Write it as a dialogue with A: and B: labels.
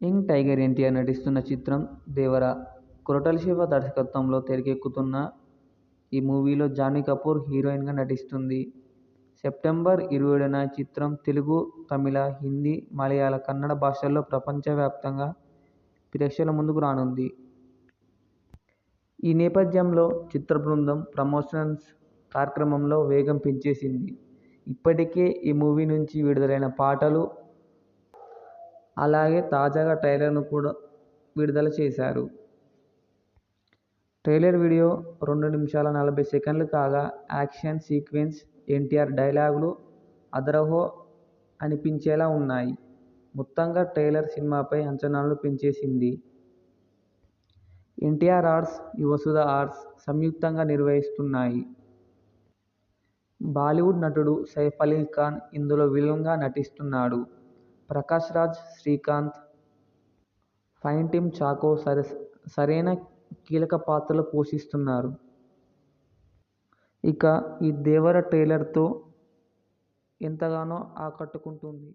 A: Young tiger NTR నటిస్తున్న చిత్రం 'దేవర'. కొరటాల శివ దర్శకత్వంలో తెరకెక్కుతున్న ఈ మూవీలో జాన్వీ కపూర్ హీరోయిన్గా నటిస్తుంది. సెప్టెంబర్ 27న ఈ చిత్రం తెలుగు, తమిళ, హిందీ, మలయాళ, కన్నడ భాషల్లో ప్రపంచవ్యాప్తంగా ప్రేక్షకుల ముందుకు రానుంది. ఈ నేపథ్యంలో చిత్ర బృందం ప్రమోషన్స్ కార్యక్రమంలో వేగం పెంచేసింది. ఇప్పటికే ఈ మూవీ నుంచి విడుదలైన పాటలు, అలాగే తాజాగా ట్రైలర్ను కూడా విడుదల చేశారు. ట్రైలర్ వీడియో 2 నిమిషాల 40 సెకన్లు కాగా యాక్షన్ సీక్వెన్స్, ఎన్టీఆర్ డైలాగులు అదరహో అనిపించేలా ఉన్నాయి. మొత్తంగా ట్రైలర్ సినిమాపై అంచనాలను పెంచేసింది. ఎన్టీఆర్ ఆర్ట్స్, యువసుధ ఆర్ట్స్ సంయుక్తంగా నిర్మిస్తున్నాయి. బాలీవుడ్ నటుడు సైఫ్ అలీ ఖాన్ ఇందులో విలన్గా నటిస్తున్నాడు. ప్రకాష్ రాజ్, శ్రీకాంత్, ఫైన్ టీమ్ చాకో సరైన కీలక పాత్రలు పోషిస్తున్నారు. ఇక ఈ 'దేవర' ట్రైలర్తో ఎంతగానో ఆకట్టుకుంటుంది.